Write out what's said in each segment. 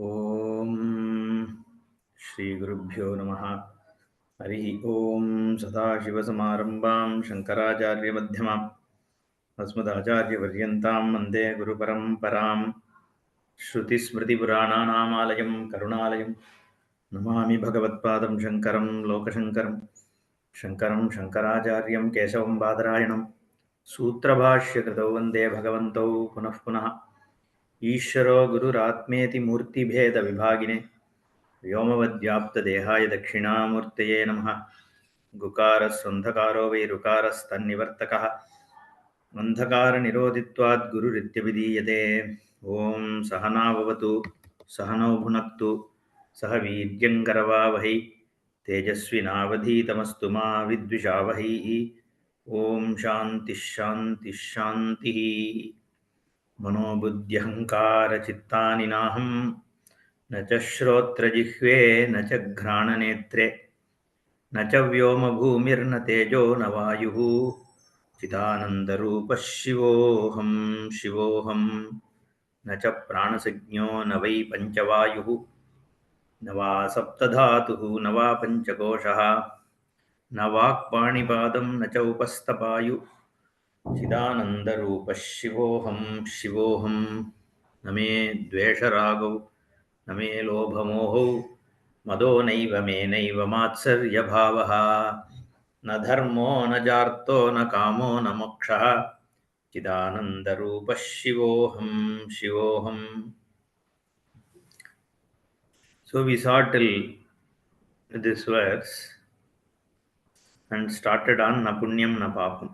ಓಂ ಶ್ರೀ ಗುರುಭ್ಯೋ ನಮಃ. ಹರಿ ಓಂ. ಸದಾಶಿವಸಮಾರಂಭಾಂ ಶಂಕರಾಚಾರ್ಯಮಧ್ಯಮಾಂ ಅಸ್ಮದಾಚಾರ್ಯಪರ್ಯಂತಾಂ ವಂದೇ ಗುರುಪರಂಪರಾಂ. ಶ್ರುತಿಸ್ಮೃತಿಪುರಾಣಾನಾಮಾಲಯಂ ಕರುಣಾಲಯಂ ನಮಾಮಿ ಭಗವತ್ಪಾದಂ ಶಂಕರಂ ಲೋಕಶಂಕರಂ. ಶಂಕರಂ ಶಂಕರಾಚಾರ್ಯಂ ಕೇಶವಂ ಬಾದರಾಯಣಂ ಸೂತ್ರಭಾಷ್ಯಕೃತೌ ವಂದೇ ಭಗವಂತೌ ಪುನಃ ಪುನಃ. ಈಶ್ವರೋ ಗುರುರಾತ್ಮೇತಿ ಮೂರ್ತಿಭೇದ ವಿಭಾಗಿನೆ ವ್ಯೋಮವದ್ವ್ಯಾಪ್ತದೇಹಾಯ ದಕ್ಷಿಣಾಮೂರ್ತಯೇ ನಮಃ. ಗುಕಾರಸ್ವಂಧಕಾರೋ ವೈ ಋಕಾರಸ್ತನ್ನಿವರ್ತಕಃ ಅಂಧಕಾರನಿರೋಧಿತ್ವಾದ್ ಗುರುರಿತ್ಯಭಿಧೀಯತೆ. ಓಂ ಸಹನಾವವತು ಸಹನೌ ಭುನಕ್ತು ಸಹ ವೀರ್ಯಂಕರವಾವಹೈ ತೇಜಸ್ವಿನಾವಧೀತಮಸ್ತು ಮಾ ವಿದ್ವಿಷಾವಹೈ. ಓಂ ಶಾಂತಿ ಶಾಂತಿ ಶಾಂತಿ. मनोबुद्ध्यहङ्कारचित्तानि नाहं न च श्रोत्रजिह्वे न च घ्राणनेत्रे न च व्योमभूमिर्न तेजो न वायुः चिदानन्दरूपः शिवोऽहं शिवोऽहं. न च प्राणसंज्ञो न वै पञ्चवायुः न वा सप्तधातुः न वा पञ्चकोशः न वाक्पाणिपादं न च उपस्थपायु चिदानन्दरूपः शिवोऽहं शिवोऽहं. न मे द्वेषरागौ न मे लोभमोहौ मदो नैव मे नैव मात्सर्यभावः. न धर्मो न जार्तो न कामो न मोक्षः चिदानन्दरूपः शिवोऽहं शिवोऽहं. So we saw till this verse and started on na punyam na papam.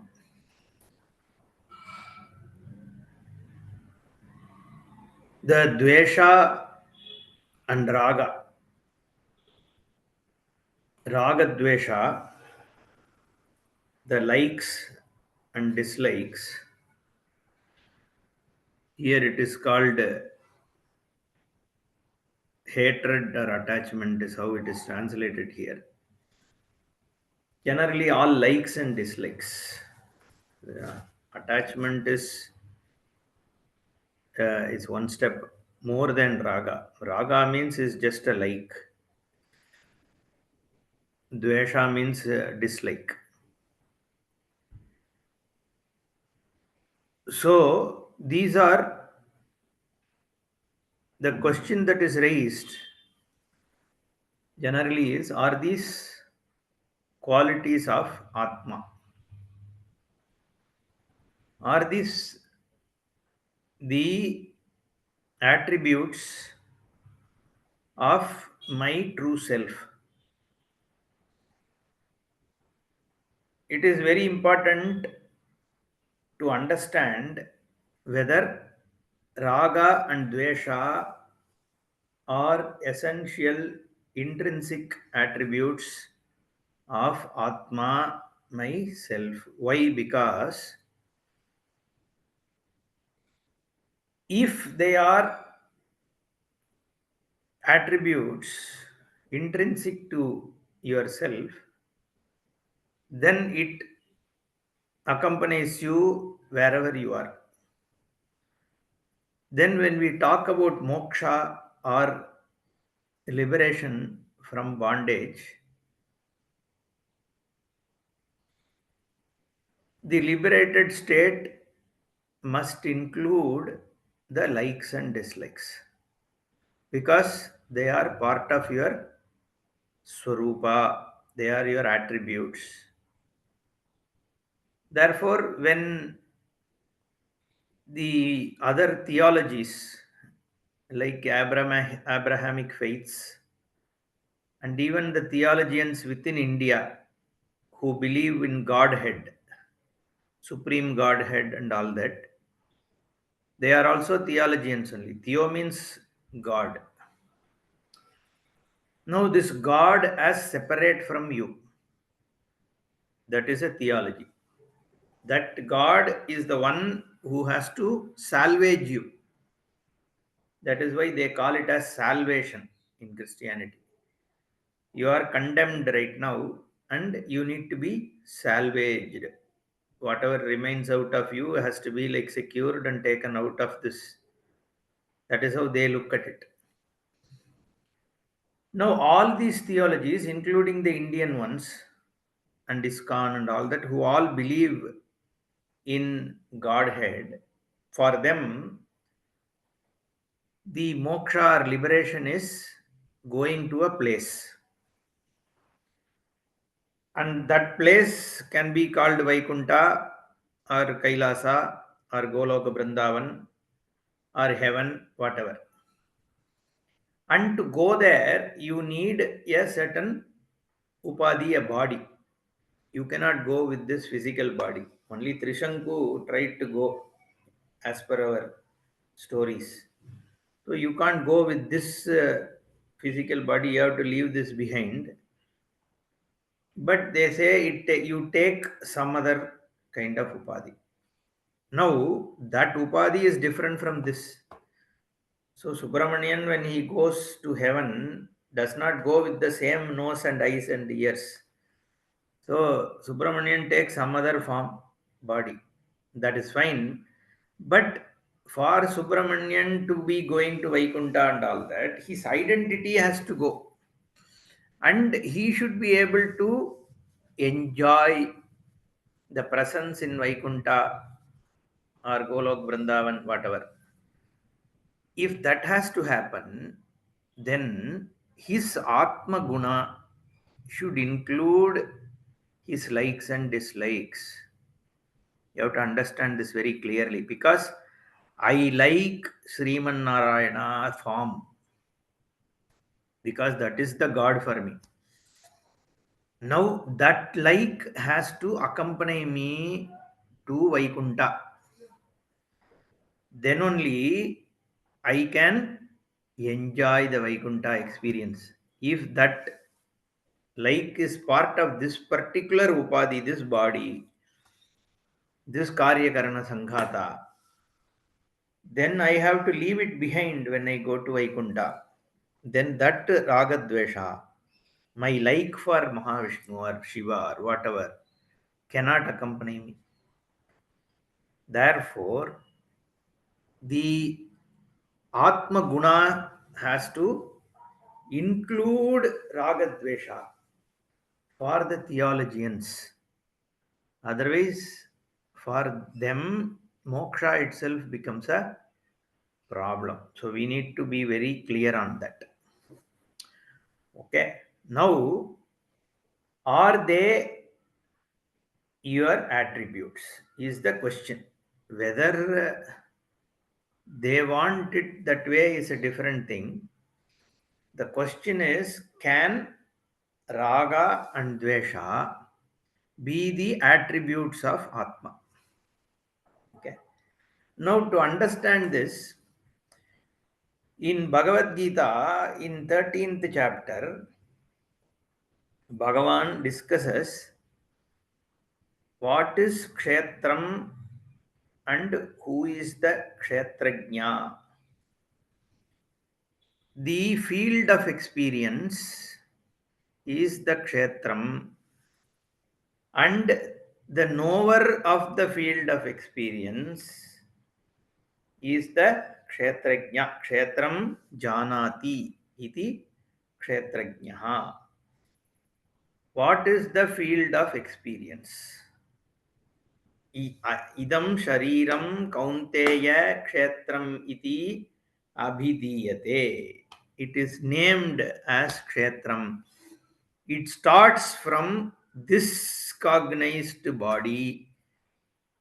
The dvesha and raga, dvesha, the likes and dislikes, here it is called hatred or attachment is how it is translated here. Generally all likes and dislikes. Attachment is one step more than raga. Raga means is just a like. Dvesha means dislike. So these are the question that is raised generally is, are these qualities of Atma? Are these the attributes of my true self? It is very important to understand whether raga and dvesha are essential intrinsic attributes of Atma, myself. Why? Because if they are attributes intrinsic to yourself, then it accompanies you wherever you are. Then when we talk about moksha or liberation from bondage, the liberated state must include the likes and dislikes, because they are part of your swarupa, they are your attributes. Therefore, when the other theologies like Abrahamic faiths and even the theologians within India who believe in Godhead, Supreme Godhead and all that, they are also theologians only. Theo means God. Now this God as separate from you, that is a theology. That God is the one who has to salvage you. That is why they call it as salvation in Christianity. You are condemned right now and you need to be salvaged. Whatever remains out of you has to be like secured and taken out of this. That is how they look at it. Now, all these theologies, including the Indian ones and ISKCON and all that, who all believe in Godhead, for them, the moksha or liberation is going to a place. And that place can be called Vaikunta or Kailasa or Goloka Vrindavan or heaven, whatever. And to go there, you need a certain upadhi, a body. You cannot go with this physical body. Only Trishanku tried to go as per our stories. So you can't go with this physical body, you have to leave this behind. But they say you take some other kind of upadhi. Now, that upadhi is different from this. So, Subramanian, when he goes to heaven, does not go with the same nose and eyes and ears. So, Subramanian takes some other form, body. That is fine. But for Subramanian to be going to Vaikunta and all that, his identity has to go. And he should be able to enjoy the presence in Vaikunta or Golok Vrindavan, whatever. If that has to happen, then his Atma Guna should include his likes and dislikes. You have to understand this very clearly because I like Sriman Narayana form because that is the God for me. Now that like has to accompany me to Vaikunta. Then only I can enjoy the Vaikunta experience. If that like is part of this particular upadhi, this body, this karya karana sanghata, then I have to leave it behind when I go to Vaikunta. Then that ragadvesha, my like for Mahavishnu or Shiva or whatever, cannot accompany me. Therefore, the Atma Guna has to include ragadvesha for the theologians. Otherwise, for them, moksha itself becomes a problem. So we need to be very clear on that. Okay. Now, are they your attributes? Is the question. Whether they want it that way is a different thing. The question is, can raga and dvesha be the attributes of Atma? Okay. Now, to understand this, in Bhagavad Gita, in 13th chapter, Bhagavan discusses what is kshetram and who is the kshetrajna. The field of experience is the kshetram, and the knower of the field of experience is the kshetrajna. Kshetram janati iti kshetrajna. What is the field of experience? Idam shariram kaunteya kshetram iti abhidiyate. It is named as kshetram. It starts from this cognized body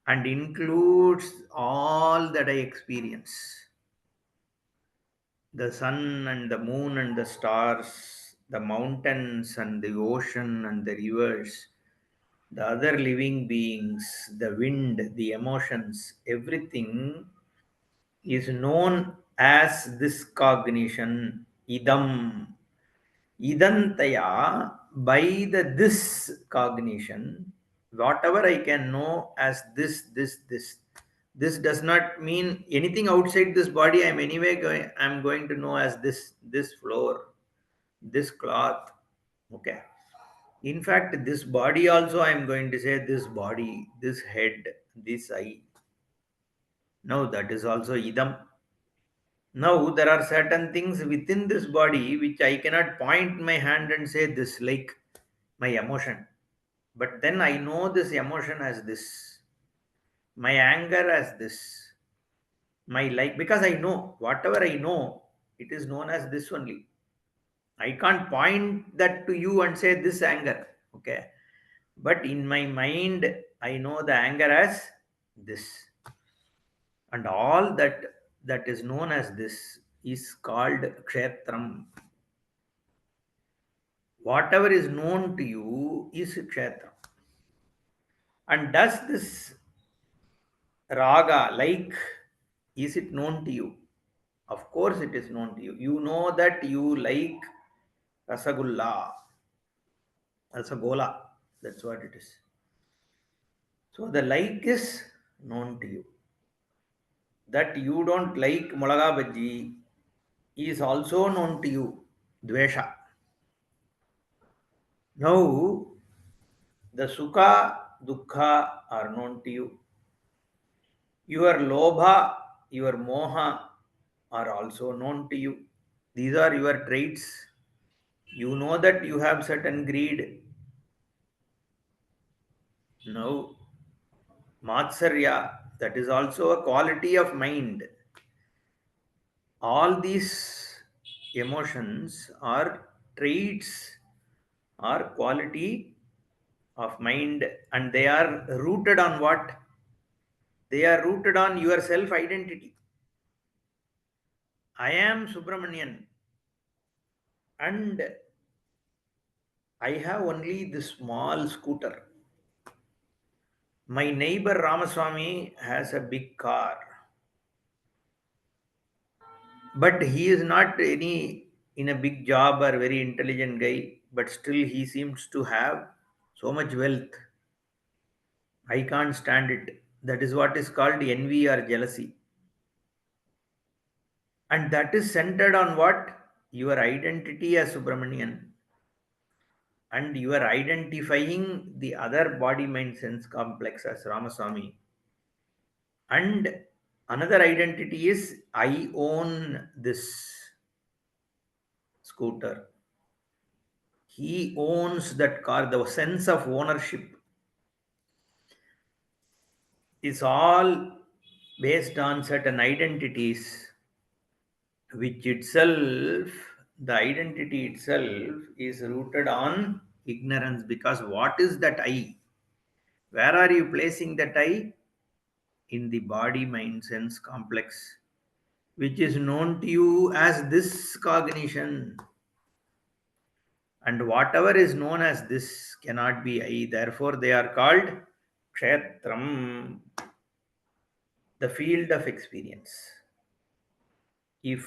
and includes all that I experience. The sun and the moon and the stars, the mountains and the ocean and the rivers, the other living beings, the wind, the emotions, everything is known as this cognition, idam. Idantaya, by the this cognition, whatever I can know as this. This does not mean anything outside this body. I'm going to know as this floor, this cloth. Okay. In fact, this body also I am going to say this body, this head, this eye. No, that is also idam. Now, there are certain things within this body which I cannot point my hand and say this, like my emotion. But then I know this emotion as this, my anger as this, my like, because I know whatever I know, it is known as this only. I can't point that to you and say this anger. Okay. But in my mind, I know the anger as this. And all that is known as this is called kshetram. Whatever is known to you is kshetram. And does this raga, like, is it known to you? Of course, it is known to you. You know that you like rasagulla, rasagola. That's what it is. So the like is known to you. That you don't like mulaga bhaji is also known to you. Dvesha. Now, the sukha, dukkha are known to you. Your lobha, your moha are also known to you. These are your traits. You know that you have certain greed. Now, matsarya, that is also a quality of mind. All these emotions are traits or quality of mind, and they are rooted on what? They are rooted on your self identity. I am Subramanian, and I have only this small scooter. My neighbor Ramaswamy has a big car, but he is not any in a big job or very intelligent guy, but still he seems to have so much wealth. I can't stand it. That is what is called envy or jealousy. And that is centered on what? Your identity as Subramanian. And you are identifying the other body mind sense complex as Ramaswamy. And another identity is I own this scooter. He owns that car. The sense of ownership is all based on certain identities, which itself, the identity itself is rooted on ignorance. Because what is that I? Where are you placing that I? In the body mind sense complex, which is known to you as this cognition. And whatever is known as this cannot be I. Therefore, they are called kshetram, the field of experience. If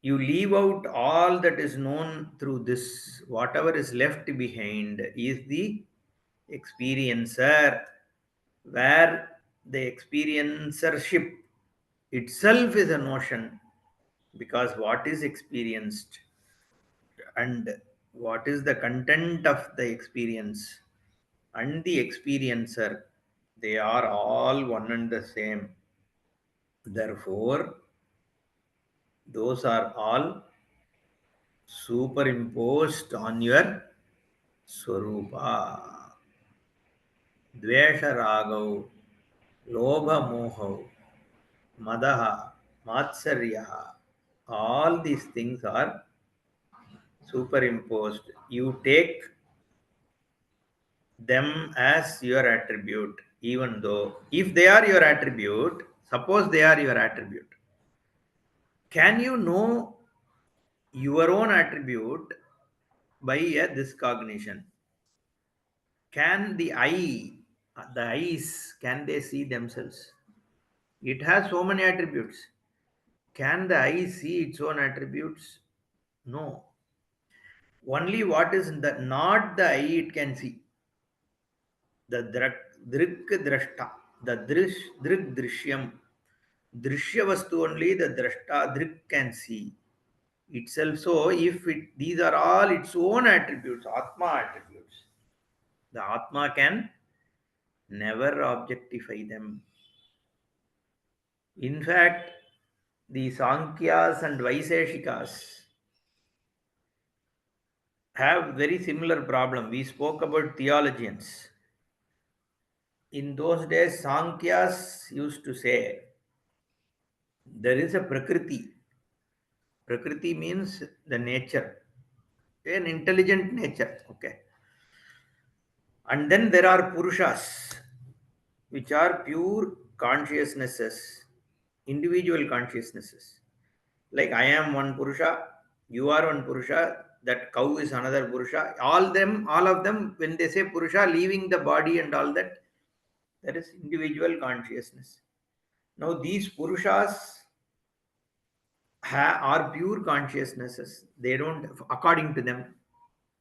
you leave out all that is known through this, whatever is left behind is the experiencer, where the experiencership itself is a notion, because what is experienced and what is the content of the experience and the experiencer, they are all one and the same. Therefore, those are all superimposed on your swarupa. Dvesha ragau, lobha mohau, madaha, matsaryaha, all these things are superimposed. You take them as your attribute, even though if they are your attribute, suppose they are your attribute, can you know your own attribute by this cognition? Can the eye, the eyes, can they see themselves? It has so many attributes. Can the eye see its own attributes? No. Only what is the not the eye it can see. The drik drashta, the drik drishyam, drishya vastu only the drashta drik can see itself. So if these are all its own attributes, atma attributes, the atma can never objectify them. In fact, The Sankhyas and Vaiseshikas have very similar problem. We spoke about theologians. In those days, Sankhyas used to say there is a Prakriti. Prakriti means the nature, an intelligent nature. Okay. And then there are Purushas, which are pure consciousnesses, individual consciousnesses. Like I am one Purusha, you are one Purusha, that cow is another Purusha. All of them, when they say Purusha, leaving the body and all that, there is individual consciousness. Now these Purushas are pure consciousnesses. They don't, according to them,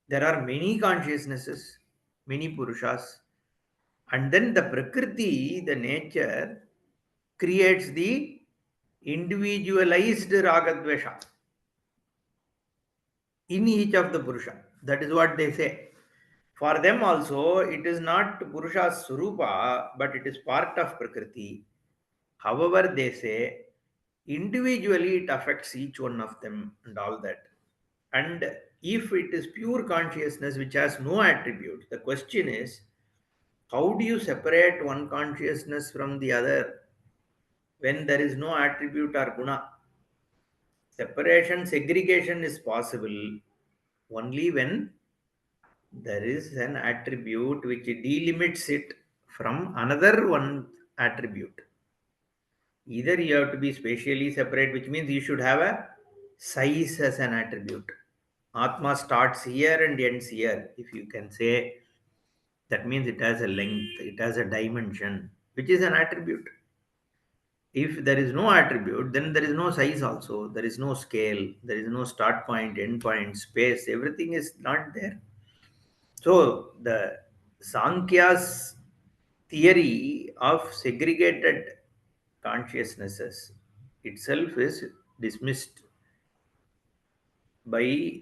there are many consciousnesses, many Purushas. And then the Prakriti, the nature, creates the individualized Ragadvesha in each of the Purusha. That is what they say. For them also, it is not Purusha's Surupa, but it is part of Prakriti. However, they say individually it affects each one of them and all that. And if it is pure consciousness which has no attribute, the question is how do you separate one consciousness from the other when there is no attribute or guna? Separation, segregation is possible only when there is an attribute which delimits it from another one attribute. Either you have to be spatially separate, which means you should have a size as an attribute. Atma starts here and ends here. If you can say, that means it has a length, it has a dimension, which is an attribute. If there is no attribute, then there is no size also, there is no scale, there is no start point, end point, space, everything is not there. So the Sankhya's theory of segregated consciousnesses itself is dismissed by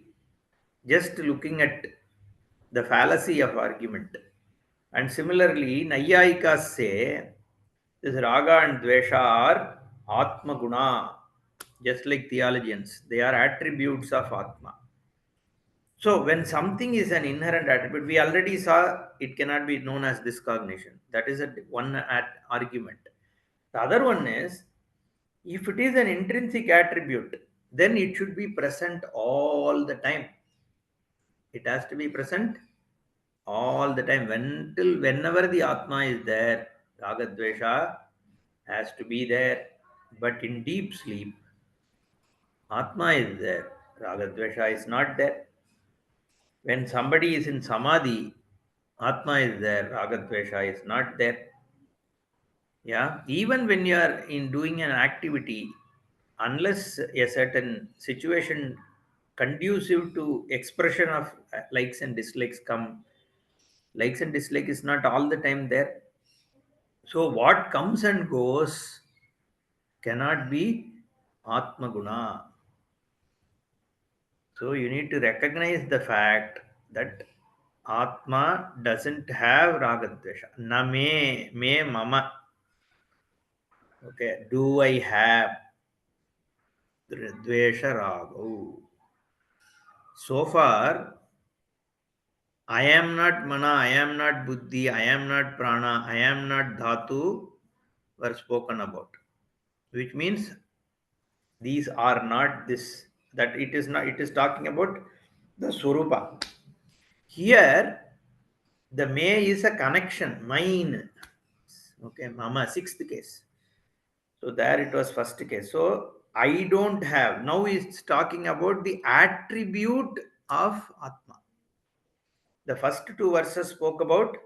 just looking at the fallacy of argument. And similarly, Nayayikas say this Raga and Dvesha are Atma Guna, just like theologians. They are attributes of Atma. So when something is an inherent attribute, we already saw it cannot be known as discognition. That is one argument. The other one is if it is an intrinsic attribute, then it should be present all the time. It has to be present all the time. Whenever the Atma is there, Ragadvesha has to be there. But in deep sleep, Atma is there, Ragadvesha is not there. When somebody is in Samadhi, Atma is there, Ragadvesha is not there. Yeah, even when you are in doing an activity, unless a certain situation conducive to expression of likes and dislikes come, likes and dislike is not all the time there. So what comes and goes cannot be Atma Guna. So you need to recognize the fact that Atma doesn't have Ragadvesha. Na me mama. Okay, do I have Dvesha Raga? Oh. So far, I am not Mana, I am not Buddhi, I am not Prana, I am not Dhatu were spoken about. Which means these are not this, that it is not, it is talking about the Swarupa. Here, the may is a connection, mine. Okay, Mama, sixth case. So there it was first case. So I don't have. Now it's talking about the attribute of Atma. The first two verses spoke about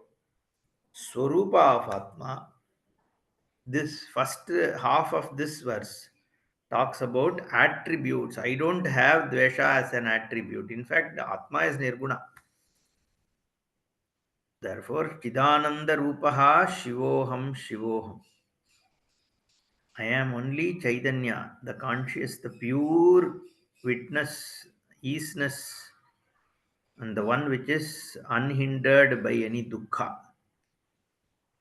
Swarupa of Atma. This first half of this verse talks about attributes. I don't have Dvesha as an attribute. In fact, the Atma is Nirguna. Therefore, Chidananda Rupaha Shivoham Shivoham. I am only Chaitanya, the conscious, the pure witness, easiness, and the one which is unhindered by any dukkha.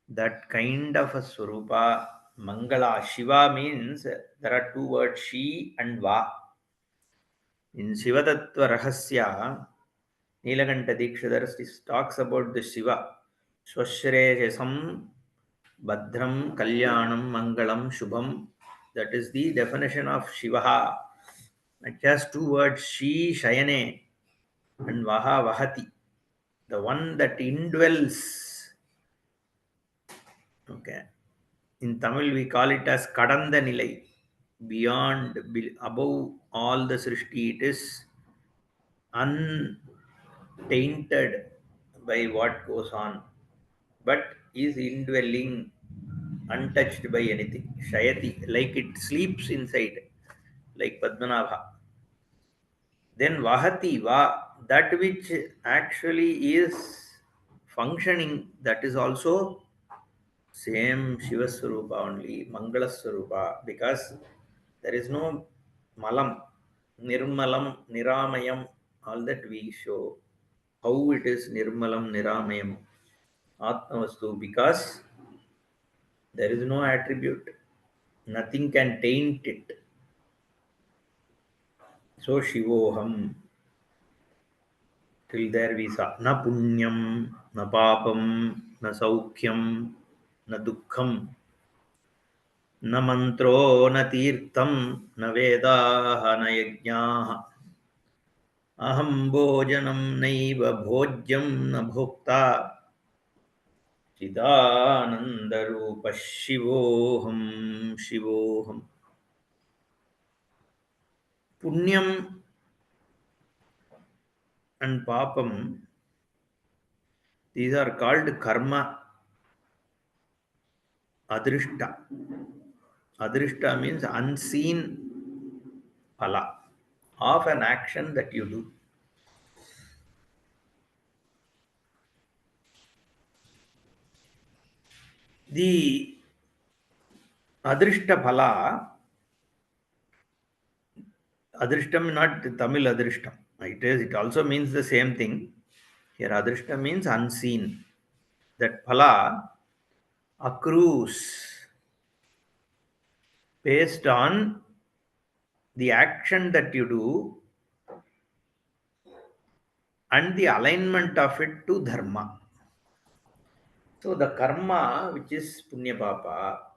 That kind of a Swarupa Mangala. Shiva means there are two words, Shi and Va. In Shiva Tattva Rahasya, Nilakanta Dikshadhar talks about the Shiva. Swashreyasam Badram Kalyanam Mangalam Shubham. That is the definition of Shiva. It has two words, Shi Shayane and Vaha Vahati. The one that indwells. Okay. In Tamil, we call it as Kadanda Nilai. Beyond, above all the Srishti, it is untainted by what goes on, but is indwelling, untouched by anything. Shayati, like it sleeps inside, like Padmanabha. Then Vahati, that which actually is functioning, that is also same Shiva Swarupa only, Mangala Swarupa, because there is no Malam, Nirmalam, Niramayam, all that we show. How it is Nirmalam, Niramayam, Atmavastu, because there is no attribute, nothing can taint it. So Shivoham, till there we saw na punyam, na papam, na saukhyam, na dukkham, न मन्त्रो न तीर्थं न वेदाः न यज्ञाः अहं भोजनं नैव भोज्यं न भोक्ता चिदानन्दरूपः शिवोऽहं शिवोऽहम्. Punyam and papam, these are called karma adrishta. Adrishta means unseen phala of an action that you do. The adrishta phala, adrishtam not Tamil adrishtam. It also means the same thing. Here adrishtam means unseen. That phala accrues based on the action that you do and the alignment of it to dharma. So the karma, which is punya papa,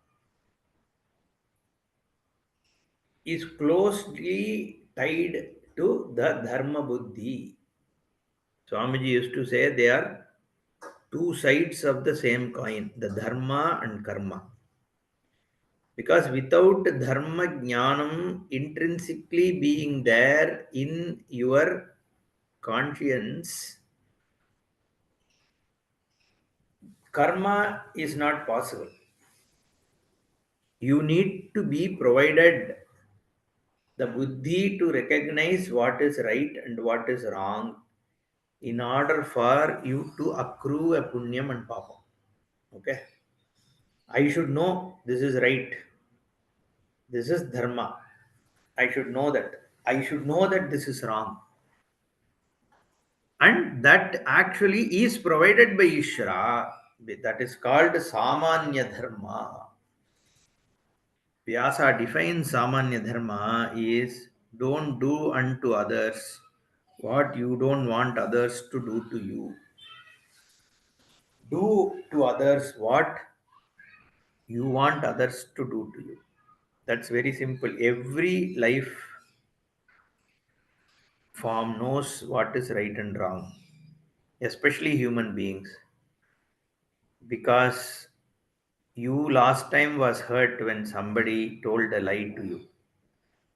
is closely tied to the dharma buddhi. Swamiji used to say they are two sides of the same coin, the dharma and karma. Because without dharma jnanam intrinsically being there in your conscience, karma is not possible. You need to be provided the buddhi to recognize what is right and what is wrong in order for you to accrue a punyam and papam. Okay? I should know this is right. This is dharma. I should know that. I should know that this is wrong. And that actually is provided by Ishvara. That is called Samanya Dharma. Vyasa defines Samanya Dharma is don't do unto others what you don't want others to do to you. Do to others what you want others to do to you. That's very simple. Every life form knows what is right and wrong, especially human beings, because you last time was hurt when somebody told a lie to you.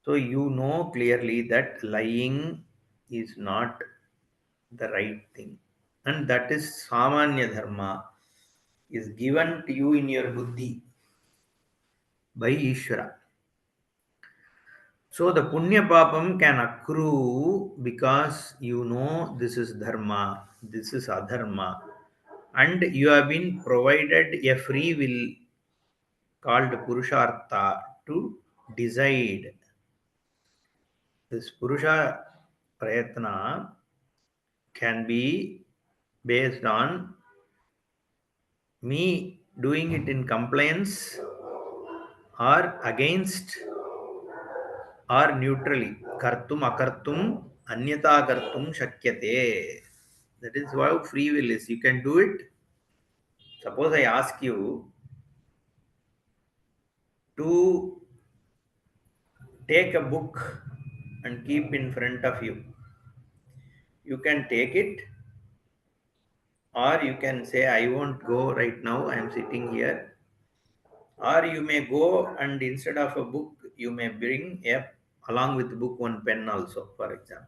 So you know clearly that lying is not the right thing. And that is Samanya Dharma is given to you in your buddhi by Ishvara. So the Punya Papam can accrue because you know this is Dharma, this is Adharma, and you have been provided a free will called Purushartha to decide. This Purusha Prayatna can be based on me doing it in compliance or against or neutrally. Kartum akartum anyata kartum shakyate. That is how free will is. You can do it. Suppose I ask you to take a book and keep in front of you. You can take it, or you can say, I won't go right now, I am sitting here. Or you may go and instead of a book, you may bring along with the book one pen also, for example.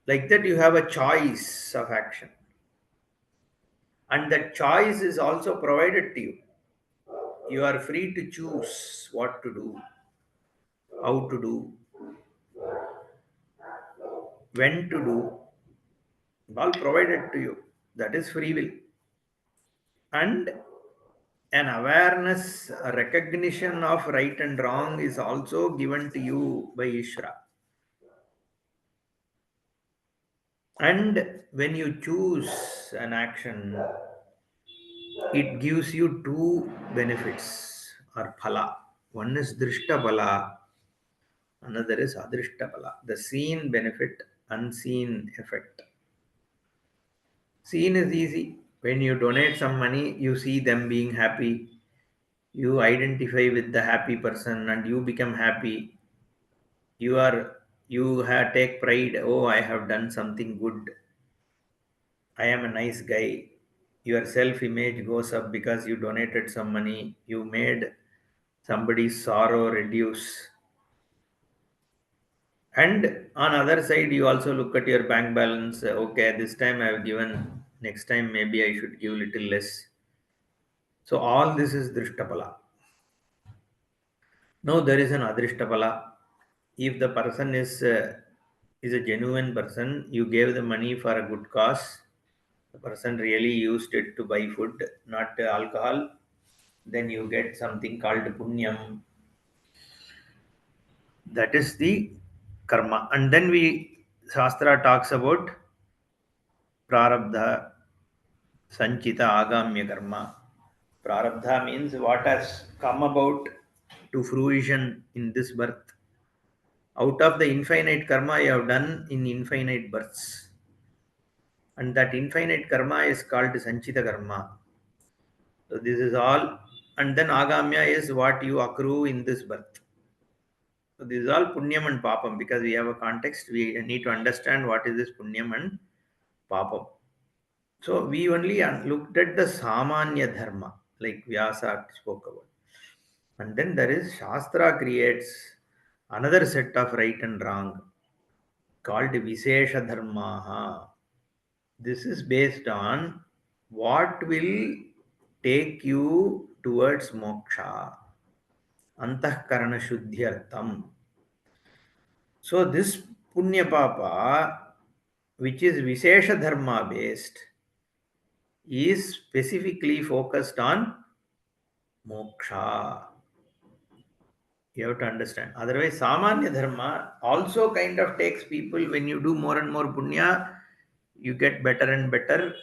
Like that, you have a choice of action. And that choice is also provided to you. You are free to choose what to do, how to do, when to do, all provided to you. That is free will. And an awareness, a recognition of right and wrong is also given to you by Ishra. And when you choose an action, it gives you two benefits or phala. One is drishta phala, another is adrishta phala. The seen benefit, unseen effect. Seen is easy. When you donate some money, you see them being happy. You identify with the happy person and you become happy. You take pride. Oh, I have done something good. I am a nice guy. Your self image goes up because you donated some money. You made somebody's sorrow reduce. And on other side, you also look at your bank balance. Okay, this time I have given. Next time maybe I should give little less. So all this is drishtapala. Now there is an adrishtapala. If the person is a genuine person, you gave the money for a good cause. The person really used it to buy food, not alcohol. Then you get something called punyam. That is the karma. And then Shastra talks about prarabdha, sanchita, agamya karma. Prarabdha means what has come about to fruition in this birth. Out of the infinite karma you have done in infinite births. And that infinite karma is called sanchita karma. So this is all. And then agamya is what you accrue in this birth. So this is all punyam and papam. Because we have a context, we need to understand what is this punyam and papam. So we only looked at the samanya dharma, like Vyasa spoke about. And then there is Shastra creates another set of right and wrong called Vishesha Dharmaha. This is based on what will take you towards moksha, antahkarana shuddhyartham. So this punya papa, which is Vishesha Dharma based, is specifically focused on moksha. You have to understand. Otherwise, Samanya Dharma also kind of takes people, when you do more and more punya, you get better and better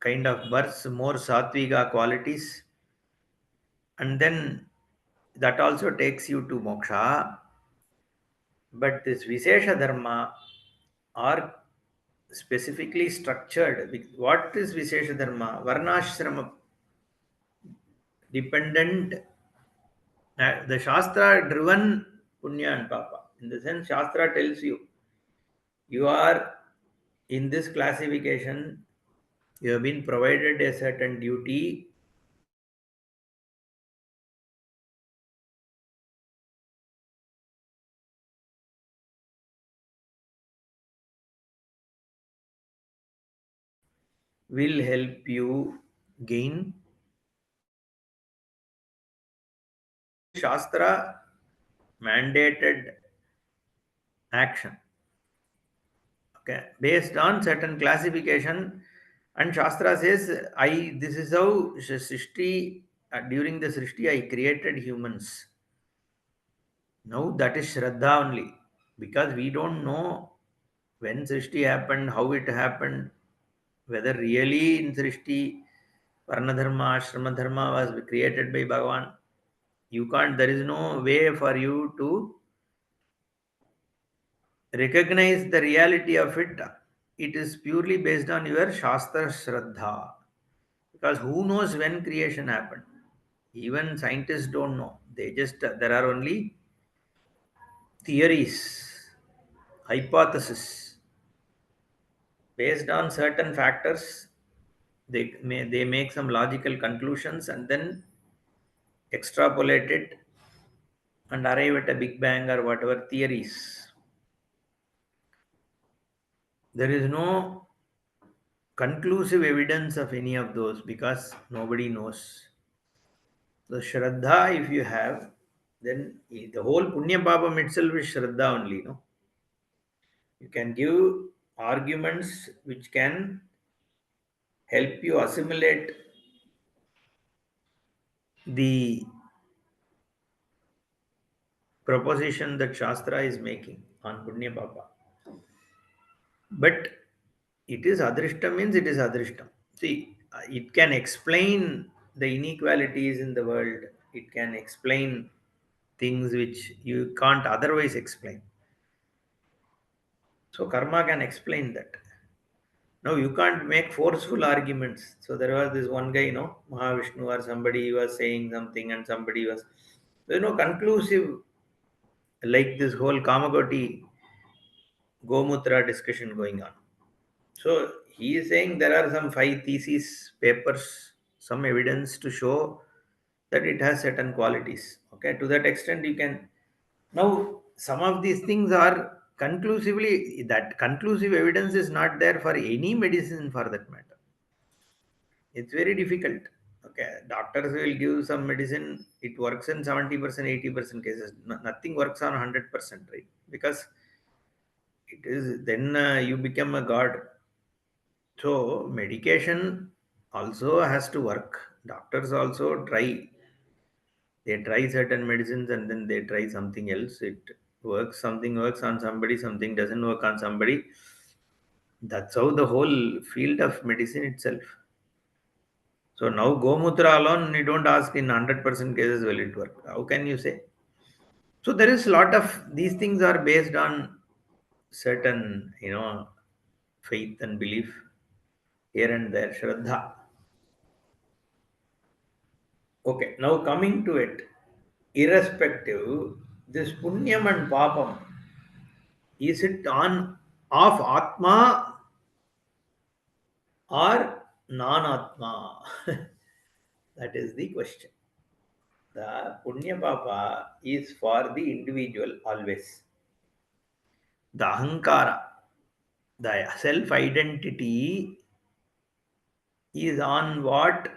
kind of births, more sattviga qualities, and then that also takes you to moksha. But this Vishesha Dharma are specifically structured. What is Vishesha Dharma? Varnashrama dependent, the Shastra driven punya and papa. In the sense, Shastra tells you, you are in this classification, you have been provided a certain duty. Will help you gain. Shastra mandated action. Okay, based on certain classification, and Shastra says, I this is how Srishti, during the Srishti I created humans. Now that is Shraddha only, because we don't know when Srishti happened, how it happened, whether really in Srishti Varna dharma, ashrama dharma was created by Bhagavan. You can't, there is no way for you to recognize the reality of it. It is purely based on your Shastra Shraddha. Because who knows when creation happened? Even scientists don't know. They just, there are only theories, hypotheses. Based on certain factors, they make some logical conclusions and then extrapolate it and arrive at a Big Bang or whatever theories. There is no conclusive evidence of any of those because nobody knows. The Shraddha, if you have, then the whole Punya Papam itself is Shraddha only. No? You can give arguments which can help you assimilate the proposition that Shastra is making on Punya Papa. But it is Adrishta means it is Adrishta. See, it can explain the inequalities in the world, it can explain things which you can't otherwise explain. So, karma can explain that. Now, you can't make forceful arguments. So, there was this one guy, Mahavishnu or somebody was saying something, and somebody was. There's no conclusive, like this whole Kamagoti Gomutra discussion going on. So he is saying there are some five thesis papers, some evidence to show that it has certain qualities. Okay, to that extent you can. Now some of these things are conclusively, that conclusive evidence is not there for any medicine for that matter. It's very difficult. Okay, doctors will give some medicine, it works in 70%, 80% cases. Nothing works on 100%, right? Because it is then you become a god. So medication also has to work. Doctors also try. They try certain medicines and then they try something else. It works, something works on somebody, something doesn't work on somebody. That's how the whole field of medicine itself. So now Gomutra alone, you don't ask in 100% cases will it work. How can you say? So there is a lot of these things are based on certain, faith and belief here and there, Shraddha. Okay, now coming to it, irrespective, this punyam and papam, is it on of Atma or non-Atma? That is the question. The punya papa is for the individual always. The ahankara, the self-identity is on what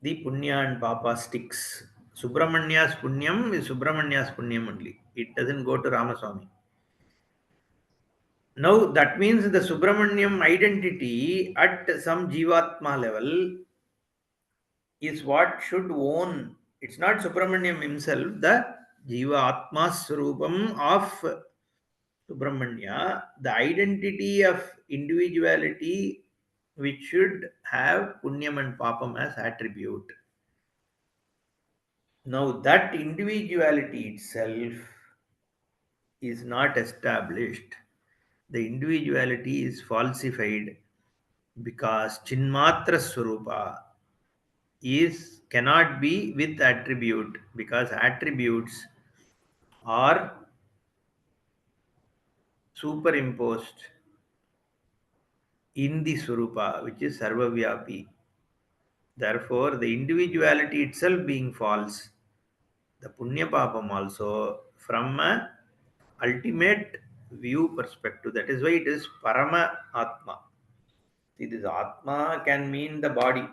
the punya and papa sticks. Subramania's punyam is Subramania's punyam only. It doesn't go to Ramaswamy. Now that means the Subramanyam identity at some Jivatma level is what should own. It's not Subramanyam himself, the Jiva Atma Swarupam of Subramanya, the identity of individuality which should have Punyam and Papam as attribute. Now that individuality itself is not established. The individuality is falsified because Chinmatra Swarupa is cannot be with attribute because attributes are superimposed in the Swarupa which is Sarvavyapi. Therefore, the individuality itself being false, the Punya Papam also from a ultimate view perspective. That is why it is Parama Atma. See, this Atma can mean the body,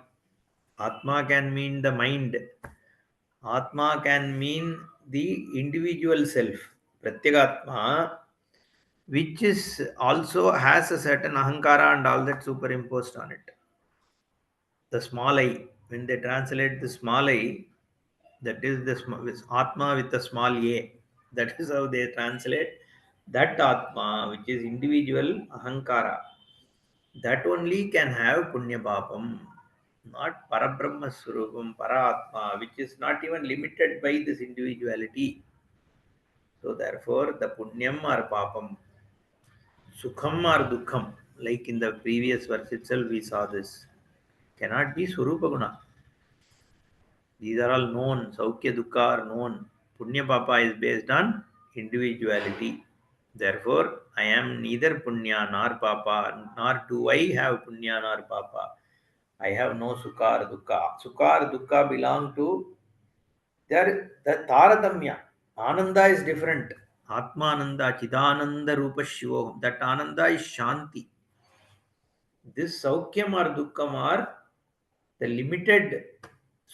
Atma can mean the mind, Atma can mean the individual self, Pratyagatma, which is also has a certain ahankara and all that superimposed on it. The small I, when they translate the small I, that is the Atma with a small a. That is how they translate that Atma, which is individual ahankara. That only can have Punya Papam. not Parabrahma Swarupam, Paratma, which is not even limited by this individuality. So therefore, the Punyam or Papam, Sukham or Dukkham, like in the previous verse itself, we saw this, cannot be Swarupa Guna. These are all known. Saukya Dukkha are known. Punya Papa is based on individuality. Therefore, I am neither Punya nor Papa, nor do I have Punya nor Papa. I have no Sukha or Dukkha. Sukha or Dukkha belong to the Taratamya. Ananda is different. Atmananda, Chidananda Rupa Shivoham. That Ananda is Shanti. This Saukyam or Dukkham are the limited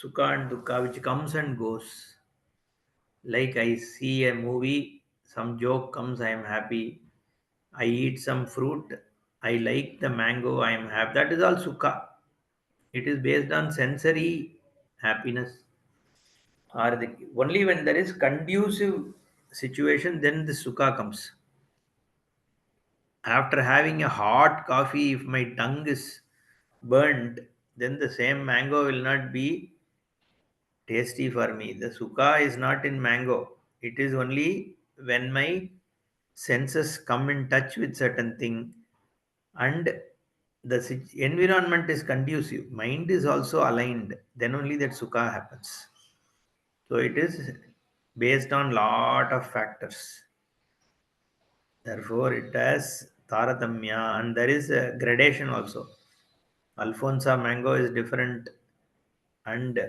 Sukha and Dukkha which comes and goes. Like I see a movie, some joke comes, I am happy. I eat some fruit, I like the mango, I am happy. That is all Sukha. It is based on sensory happiness. Or only when there is conducive situation, then the Sukha comes. After having a hot coffee, if my tongue is burnt, then the same mango will not be tasty for me. The sukha is not in mango. It is only when my senses come in touch with certain thing and the environment is conducive. Mind is also aligned. Then only that sukha happens. So it is based on lot of factors. Therefore, it has taratamya and there is a gradation also. Alfonso mango is different and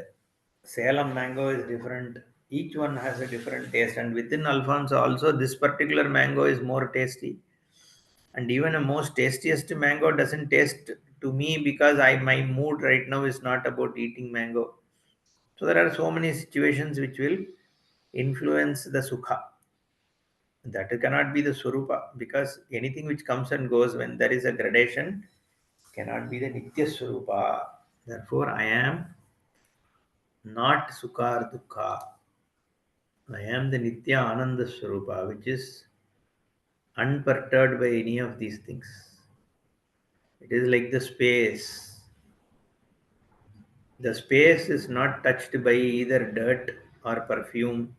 Salem mango is different. Each one has a different taste, and within Alfonso also, this particular mango is more tasty. And even a most tastiest mango doesn't taste to me because my mood right now is not about eating mango. So there are so many situations which will influence the sukha. That cannot be the swarupa because anything which comes and goes when there is a gradation cannot be the nitya swarupa. Therefore, I am not sukha or dukha. I am the Nitya Ananda Swarupa, which is unperturbed by any of these things. It is like the space. The space is not touched by either dirt or perfume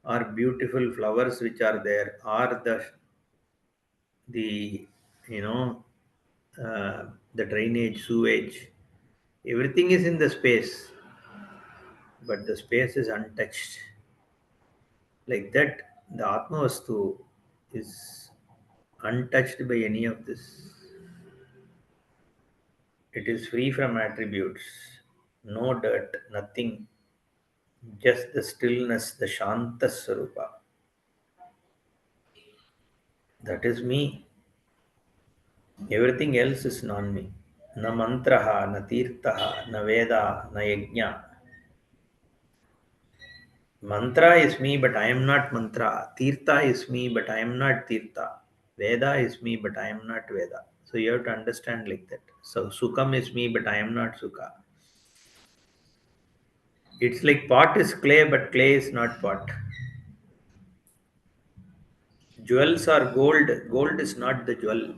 or beautiful flowers which are there or the you know the drainage, sewage. Everything is in the space, but the space is untouched. Like that, the Atmavastu is untouched by any of this. It is free from attributes, no dirt, nothing, just the stillness, the Shanta Swarupa. That is me. Everything else is non me. Na mantraha, na tirthaha, na veda, na yajna. Mantra is me, but I am not mantra. Tirtha is me, but I am not tirtha. Veda is me, but I am not Veda. So you have to understand like that. So Sukham is me, but I am not Sukha. It's like pot is clay, but clay is not pot. Jewels are gold, gold is not the jewel.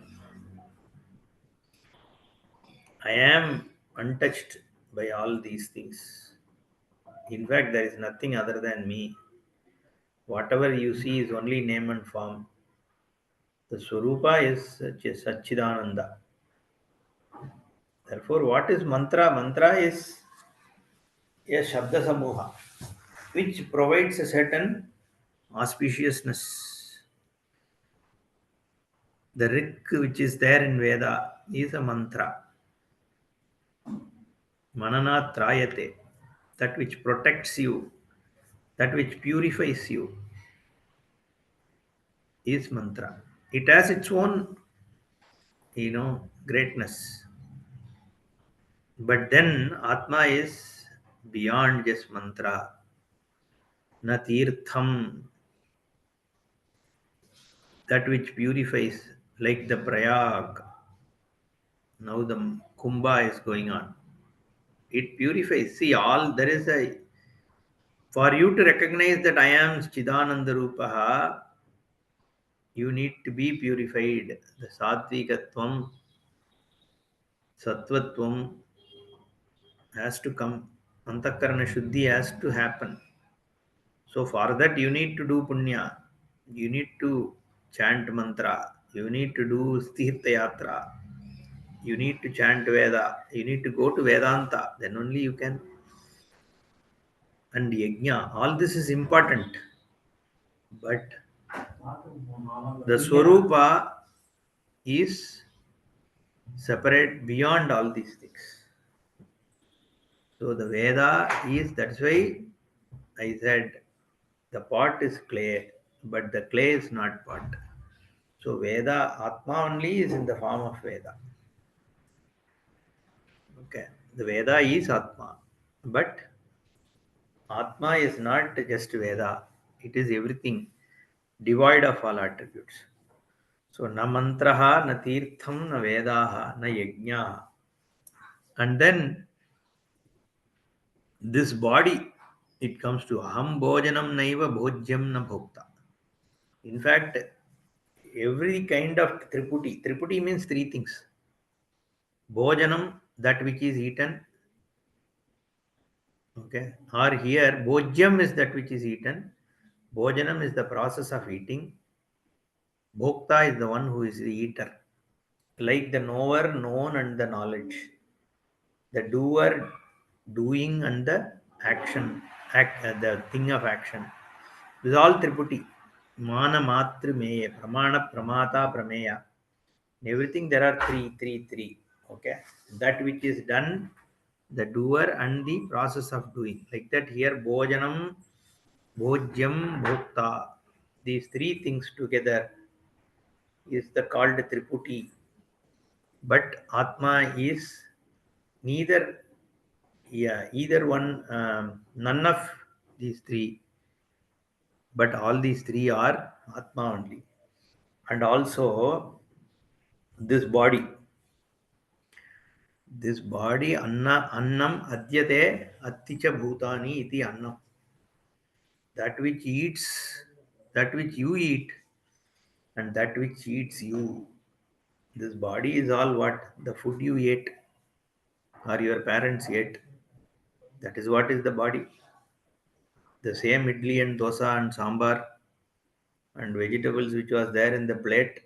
I am untouched by all these things. In fact, there is nothing other than me. Whatever you see is only name and form. The Swarupa is Satchidananda. Therefore, what is mantra? Mantra is a Shabda Samuha, which provides a certain auspiciousness. The Rik which is there in Veda is a mantra. Manana Trayate, that which protects you, that which purifies you, is mantra. It has its own, greatness. But then Atma is beyond just mantra. Na tirtham, that which purifies, like the Prayag. Now the Kumbha is going on. It purifies. See, all there is a for you to recognize that I am Chidananda Rupaha, you need to be purified. The Satvikatvam, Sattvatvam, has to come. Antakarana Shuddhi has to happen. So for that you need to do punya. You need to chant mantra. You need to do Tirtha Yatra. You need to chant Veda. You need to go to Vedanta. Then only you can. And Yajna. All this is important. But the Swarupa is separate beyond all these things. So the Veda is, that's why I said the pot is clay, but the clay is not pot. So Veda, Atma only is in the form of Veda. Okay. The Veda is Atma. But Atma is not just Veda. It is everything devoid of all attributes. So na mantraha, na tirtham, na vedaha, na yajnaha. And then this body, it comes to aham bhojanam naiva bhojyam na bhokta. In fact, every kind of triputi, triputi means three things. Bhojanam, that which is eaten. Okay. Or here, bhojyam is that which is eaten. Bhojanam is the process of eating. Bhokta is the one who is the eater. Like the knower, known, and the knowledge. The doer, doing, and the action, the thing of action. This is all Triputi. Mana, Matri, Meya, Pramana, Pramata, Prameya. In everything there are three. Okay. That which is done, the doer, and the process of doing. Like that here, Bhojanam, Bhojyam, Bhokta. These three things together is the called Triputi. But Atma is neither, yeah, either one, none of these three, but all these three are Atma only. And also this body, annam adyate atticha bhutani iti annam. That which eats, that which you eat, and that which eats you. This body is all what? The food you ate or your parents ate. That is what is the body. The same idli and dosa and sambar and vegetables which was there in the plate,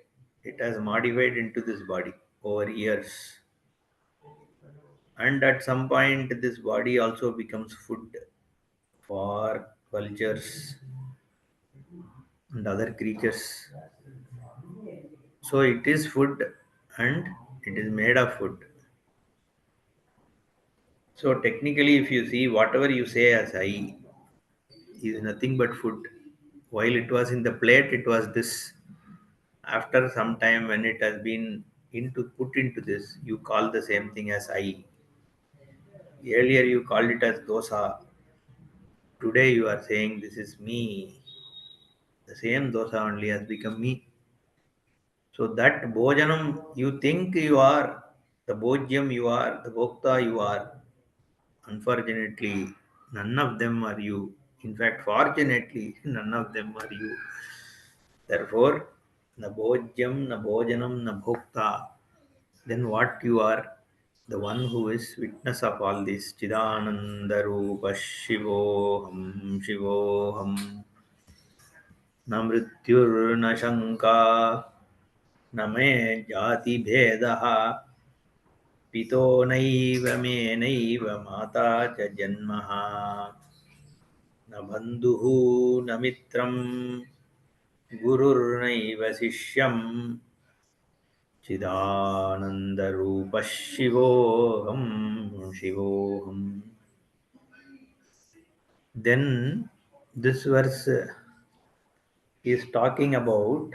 it has modified into this body over years. And at some point, this body also becomes food for vultures and other creatures. So it is food and it is made of food. So technically, if you see whatever you say as I is nothing but food. While it was in the plate, it was this. After some time, when it has been put into this, you call the same thing as I. Earlier, you called it as dosa. Today, you are saying this is me. The same dosa only has become me. So that bhojanam, you think you are, the bhojyam you are, the bhokta you are. Unfortunately, none of them are you. In fact, fortunately, none of them are you. Therefore, na bhojyam, na bhojanam, na bhokta. Then what you are? The one who is witness of all this. Chidananda Rupa Shivoham Shivoham. न मृत्युर्न शङ्का न मे जातिभेदः पितो नैव मे नैव माता च जन्मः न बन्धुः न मित्रं गुरुर्नैव शिष्यम् चिदानन्दरूपः शिवोऽहम्. Then this verse is talking about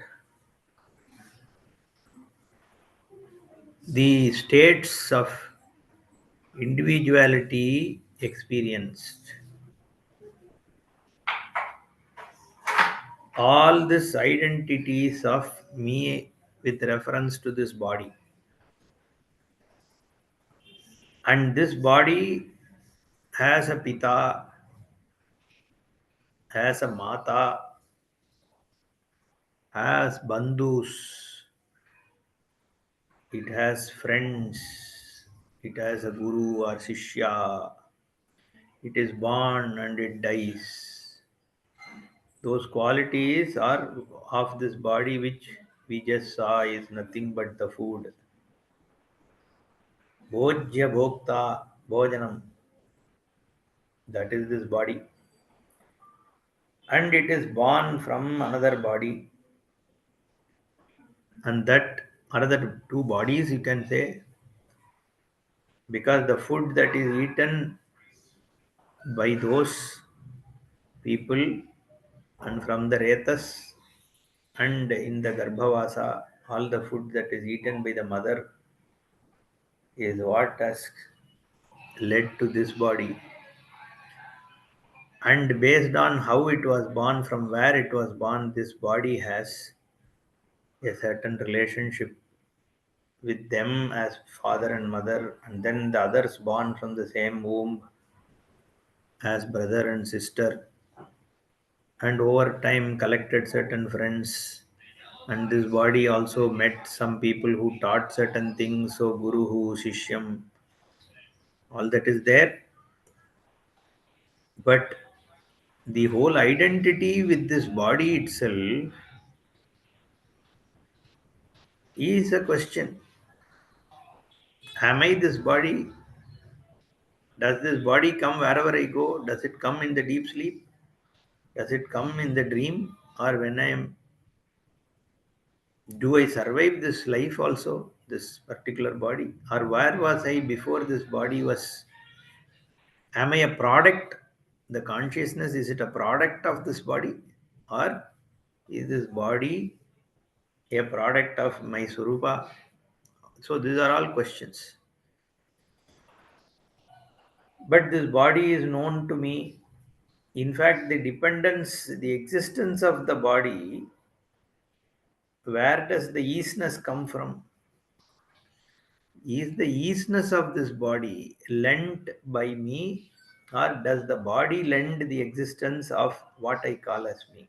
the states of individuality experienced. All these identities of me with reference to this body. And this body has a pita, has a mata, has bandhus, it has friends, It has a guru or shishya. It is born and it dies. Those qualities are of this body which we just saw is nothing but the food. Bhojya bhokta bhojanam. That is this body. And it is born from another body. And that another two bodies, you can say, because the food that is eaten by those people and from the retas and in the garbhavasa, all the food that is eaten by the mother is what has led to this body. And based on how it was born, from where it was born, this body has a certain relationship with them as father and mother, and then the others born from the same womb as brother and sister, and over time collected certain friends. And this body also met some people who taught certain things, so guru, shishyam, all that is there. But the whole identity with this body itself is a question. Am I this body? Does this body come wherever I go? Does it come in the deep sleep? Does it come in the dream? Or when I am, do I survive this life also, this particular body? Or where was I before this body was? Am I a product? The consciousness, is it a product of this body? Or is this body a product of my Surupa? So these are all questions. But this body is known to me. In fact, the dependence, the existence of the body, where does the easiness come from? Is the easiness of this body lent by me, or does the body lend the existence of what I call as me?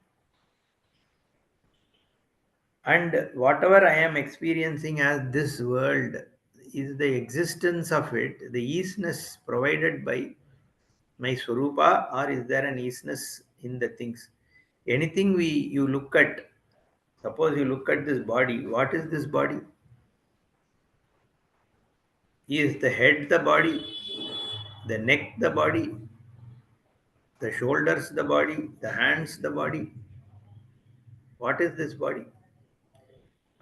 And whatever I am experiencing as this world, is the existence of it the easiness provided by my Swarupa, or is there an easiness in the things? Anything you look at, suppose you look at this body, what is this body? Is the head the body, the neck the body, the shoulders the body, the hands the body? What is this body?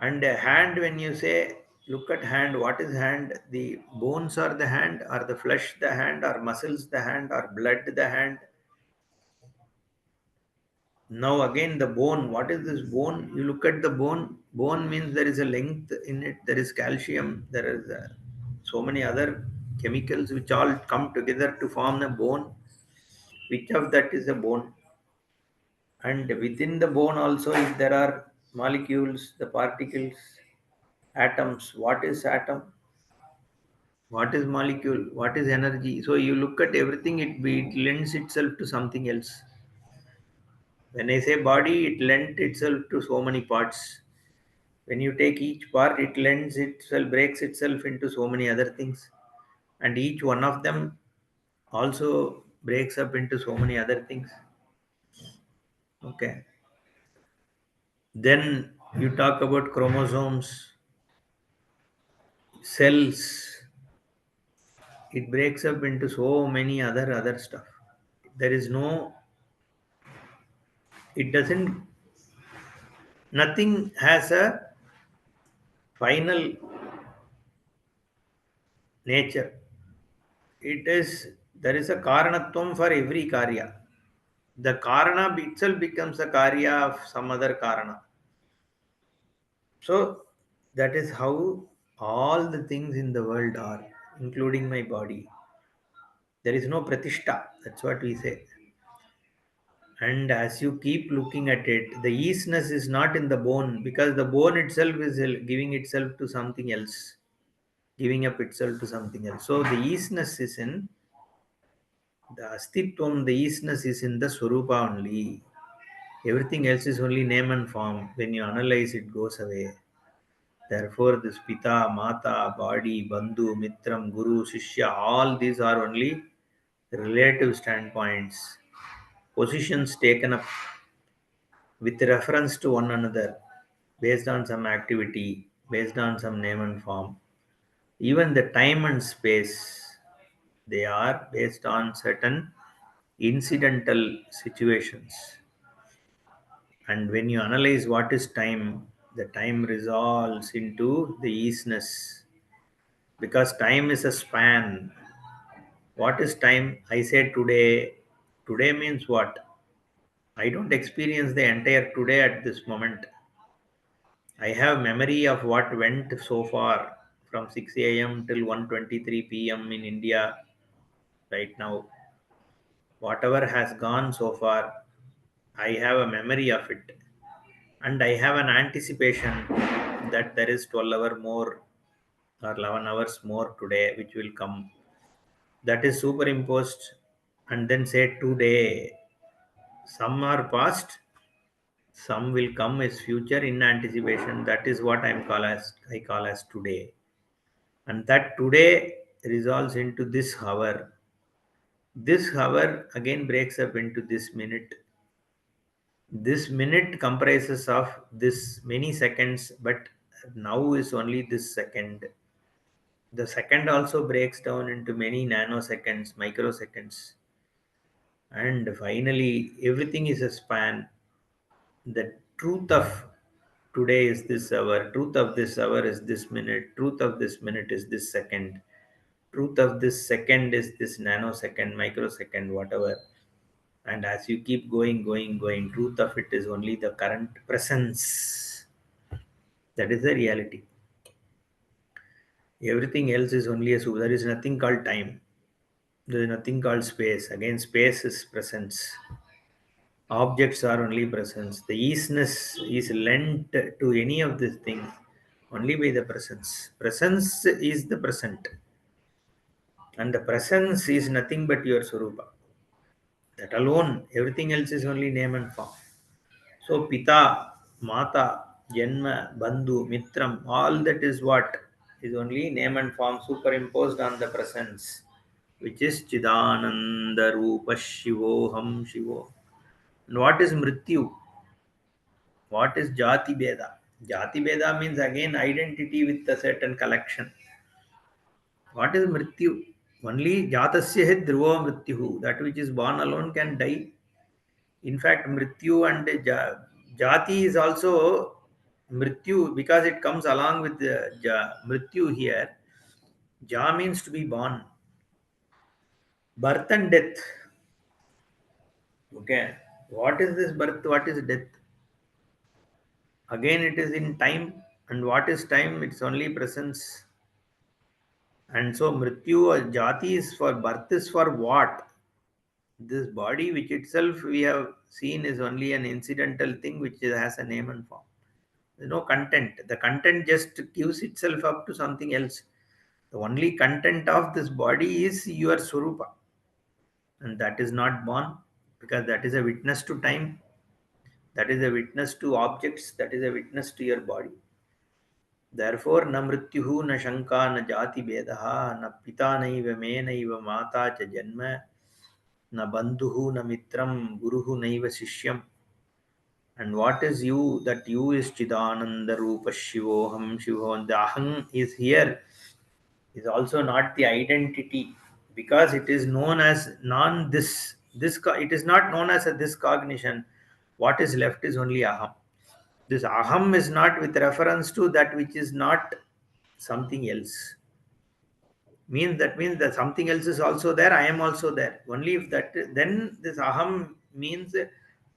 And a hand, when you say, look at hand, what is hand? The bones are the hand, or the flesh the hand, or muscles the hand, or blood the hand? Now again the bone, what is this bone? You look at the bone, bone means there is a length in it, there is calcium, there is so many other chemicals which all come together to form a bone. Which of that is a bone? And within the bone also, if there are molecules, the particles, atoms, what is atom? What is molecule? What is energy? So you look at everything, it lends itself to something else. When I say body, it lends itself to so many parts. When you take each part, it lends itself, breaks itself into so many other things. And each one of them also breaks up into so many other things. Okay. Then you talk about chromosomes, cells. It breaks up into so many other stuff. There is no, it doesn't, nothing has a final nature. It is, there is a karanatvam for every karya. The karana itself becomes a karya of some other karana. So that is how all the things in the world are, including my body. There is no pratishta. That's what we say. And as you keep looking at it, the easiness is not in the bone, because the bone itself is giving itself to something else, giving up itself to something else. So the easiness is in the astitvam, the easiness is in the swarupa only. Everything else is only name and form. When you analyze, it goes away. Therefore, this Pita, Mata, body, Bandhu, Mitram, Guru, Shishya, all these are only relative standpoints, positions taken up with reference to one another, based on some activity, based on some name and form. Even the time and space, they are based on certain incidental situations. And when you analyze what is time, the time resolves into the easiness, because time is a span. What is time? I say today. Today means what? I don't experience the entire today at this moment. I have memory of what went so far from 6 a.m. till 1:23 p.m. in India right now. Whatever has gone so far, I have a memory of it. And I have an anticipation that there is 12 hour more or 11 hours more today which will come. That is superimposed, and then say today. Some are past, some will come as future in anticipation. That is what I call as today. And that today resolves into this hour. This hour again breaks up into this minute. This minute comprises of this many seconds, but now is only this second. The second also breaks down into many nanoseconds, microseconds, and finally everything is a span. The truth of today is this hour, truth of this hour is this minute, truth of this minute is this second, truth of this second is this nanosecond, microsecond, whatever. And as you keep going, truth of it is only the current presence. That is the reality. Everything else is only a there is nothing called time. There is nothing called space. Again, space is presence. Objects are only presence. The easiness is lent to any of these things only by the presence. Presence is the present, and the presence is nothing but your Swarupa. That alone, everything else is only name and form. So, Pita, Mata, Janma, Bandhu, Mitram, all that is what is only name and form superimposed on the presence, which is Chidananda Rupa Shivoham Shivo. And what is Mrityu? What is Jati Beda? Jati Beda means again identity with a certain collection. What is Mrityu? Only Jatasya he Dhruva Mrityuhu. That which is born alone can die. In fact, Mrityu and Jati is also Mrityu because it comes along with the Mrityu here. Ja means to be born. Birth and death. Okay. What is this birth? What is death? Again, it is in time. And what is time? It's only presence. And so Mrityu or Jati is for birth is for what? This body, which itself we have seen is only an incidental thing which has a name and form. There's no content. The content just gives itself up to something else. The only content of this body is your Swarupa. And that is not born because that is a witness to time. That is a witness to objects. That is a witness to your body. Therefore, na mrityuhu, na shanka, na jati bedaha, na pita naiva me naiva mata cha janma, na bandhuhu, na mitram, guruhu naiva sishyam. And what is you? That you is Chidananda Rupa Shivoham Shivoham. The Aham is here, is also not the identity because it is known as non this. It is not known as a this cognition. What is left is only Aham. This Aham is not with reference to that which is not something else. Means that something else is also there. I am also there. Only if that then this Aham means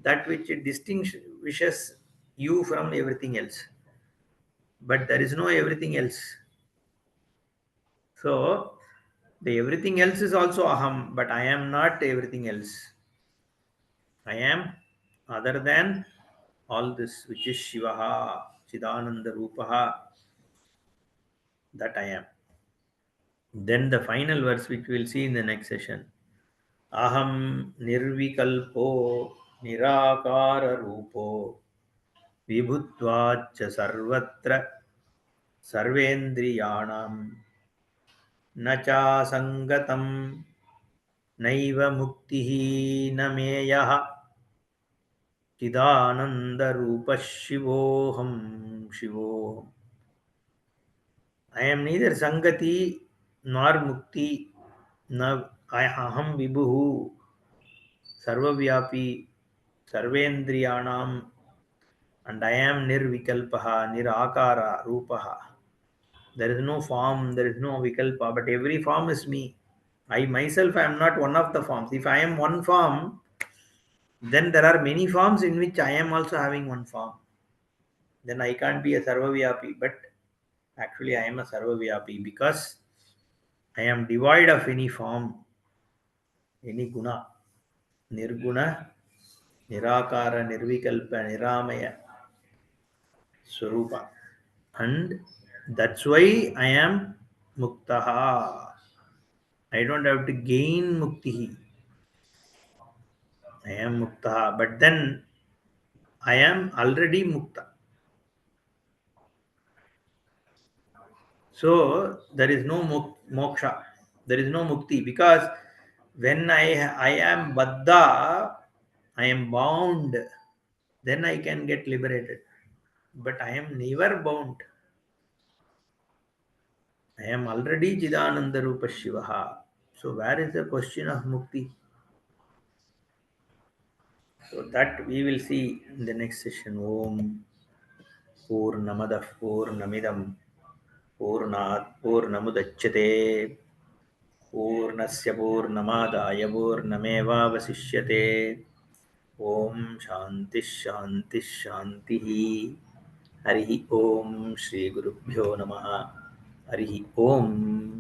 that which distinguishes you from everything else. But there is no everything else. So the everything else is also Aham, but I am not everything else. I am other than all this, which is Shivaha, Chidananda Rupaha, that I am. Then the final verse, which we'll see in the next session. Aham nirvikalpo nirakara rupo vibhutvacha sarvatra सर्वेन्द्रियाणां न चासङ्गतं नैव मुक्तिः न मे यः चिदानन्दरूपः शिवोऽहं शिवोऽहम्. I am neither Sangati nor Mukti, nor Aham Vibhuhu, Sarvavyapi, Sarvendriyanam, and I am Nirvikalpaha, Nirakara, Rupaha. There is no form, there is no Vikalpa, but every form is me. I myself am not one of the forms. If I am one form, then there are many forms in which I am also having one form. Then I can't be a Sarvavyapi, but actually I am a Sarvavyapi because I am devoid of any form, any guna. Nirguna, Nirakara, Nirvikalpa, Niramaya, Swarupa. And that's why I am Muktaha. I don't have to gain Muktihi. I am Muktaha. But then I am already Mukta. So there is no moksha. There is no mukti because when I am baddha, I am bound, then I can get liberated. But I am never bound. I am already Chidananda Rupa Shivaha. So where is the question of mukti? So that we will see in the next session. Om Purnamadah Purnamidam Purnat Purnamudachyate Purnasya Purnamadaya Purnamevavasishyate. Om Shanti Shanti Shanti. Harihi Om Shri Gurubhyo Namaha. Harihi Om.